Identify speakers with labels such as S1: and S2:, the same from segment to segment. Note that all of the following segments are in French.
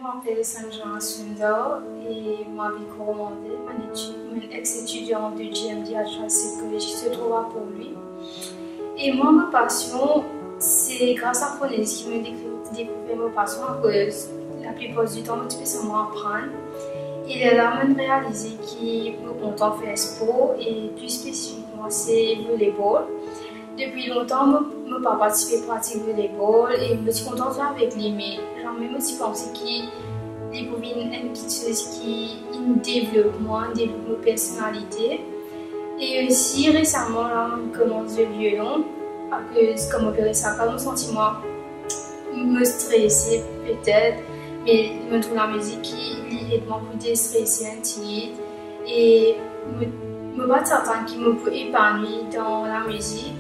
S1: m'appelle Sanjana Sundar et ma vie commandée, mon ex-étudiant de GMD à Jurassic College qui se trouve à Port-Louis. Et moi, ma passion, c'est grâce à Phronesis qui me découvert ma passion à cause la plupart du temps, je peux seulement apprendre. Il est là à me réaliser qui me content faire sport et plus spécifiquement c'est volleyball. Depuis longtemps, je n'ai pas participé à pratique volleyball et je suis contente avec lui, mais j'ai aussi pensé qu'il y avait une petite chose qui développe moi, développe ma personnalité. Et aussi récemment, là, je commence le violon, parce que comme on peut ça, comme sentiment me stresser peut-être, mais je trouve la musique qui aide moi pour déstresser un petit et me battre certains qui me peut épanouir dans la musique.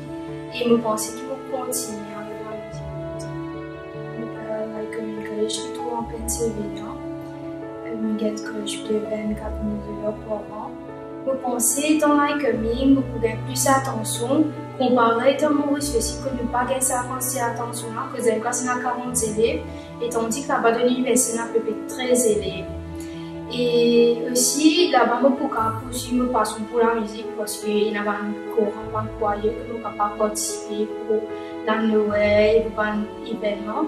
S1: Et je pense qu'il faut continuer avec la musique. Je suis trop en Pennsylvanie. Je suis collège de 24 minutes par an. Je pense que dans la commune, je pourrais plus attention comparé dans mon reçu que ne pas gagner 50 attention là, que j'ai classe à 40 élèves, et tandis que là-bas de l'université, on a à peu près 13 élèves. Et aussi, là-bas, je peux poursuivre ma passion pour la musique parce qu'il y a un cours en choir que je peux participer pour la Noël, pour un événement.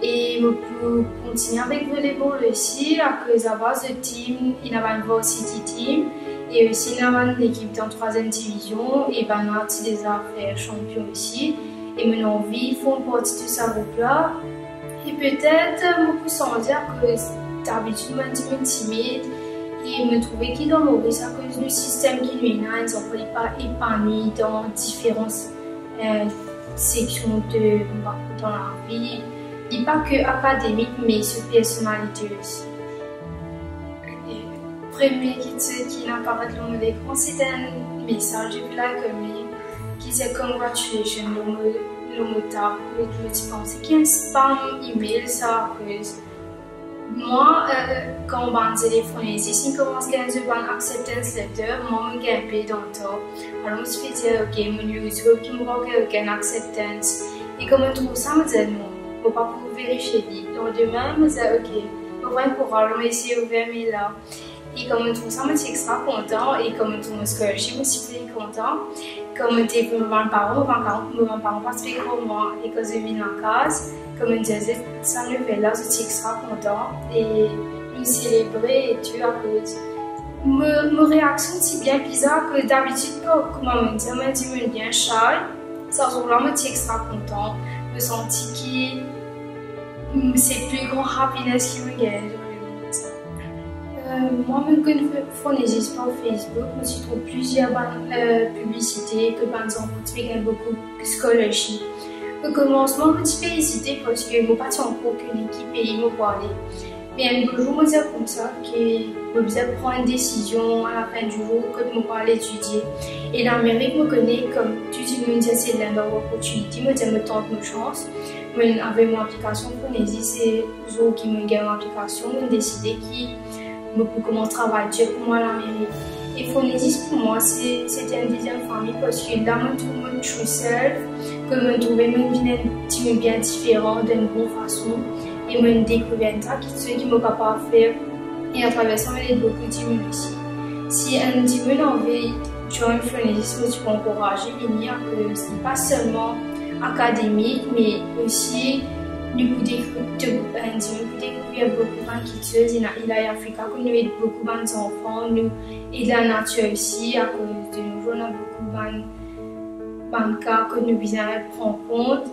S1: Et je peux continuer avec le volleyball aussi, à cause de la base de team, il y a une varsity team. Et aussi, il y a une équipe dans 3e division et ben, on a des affaires champions aussi. Et maintenant, ils font partie de ce groupe-là. Et peut-être, je peux sans dire que d'habitude, je suis timide et me trouvais qu'il est dans Maurice à cause du système qui nous a, ils n'ont pas épanoui dans différentes sections dans la vie. Et pas que académique, mais sur personnalité aussi. Le premier qui apparaît dans l'écran, c'est un message de la commune qui dit congratulations, le mot tape, je pense qu'il y a un spam email, ça à cause. Moi, quand on va téléphoner, si on commence à avoir une acceptance letter, moi, je gagne dans le temps. Alors, je me suis dit, ok, mon user qui me voit aucune acceptance. Et comme je trouve ça, je me dis non, je ne peux pas vérifier. Donc, demain, je me dis, ok, je vais voir pour aller essayer d'ouvrir mes là. Et comme je trouve ça, je suis extra content. Et comme je trouve mon scholarship, je suis très content. Comme je suis pour mes parents participer pour moi. Et quand je vis dans la case, comme je disais, ça me fait là, je suis extra content. Et je célébrer et tu à cause. Mes réactions sont bien bizarres que d'habitude, comme on me dit bien Charles, ça jour-là, je suis extra content. Je me sens que c'est plus grand happiness qui me gagne. Moi, je connais Phronesis par Facebook, je suis trouvé plusieurs publicités que par exemple, tu gagnes beaucoup de scholarship. Au commencement, je suis hésité parce que je n'ai pas encore qu'une équipe et ils m'ont parlé. Mais un jour, je me disais comme ça que je devais prendre une décision à la fin du jour que je me aller étudier. Et l'Amérique me connaît comme tu me disais, c'est l'une des opportunités, me disais, me tente une chance. Avec mon application Phronesis, c'est le jour qui me gagne l'application, je décidé que pour comment travailler pour moi à l'Amérique. Et Phronesis pour moi c'était une deuxième famille parce que là je trouve mon true self, que je trouvais une vie bien différente d'une bonne façon et je découvert ça qui ce qui m'a capable de faire et à travers ça j'ai beaucoup de aussi. Si un dimanche a envie de joindre Phronesis, je peux encourager à venir que ce n'est pas seulement académique mais aussi nous pouvons découvrir beaucoup d'inquiétudes. Il y a Afrique où nous aidons beaucoup d'enfants, nous et la nature aussi, à cause de nous, on a beaucoup de cas que nous devons prendre en compte.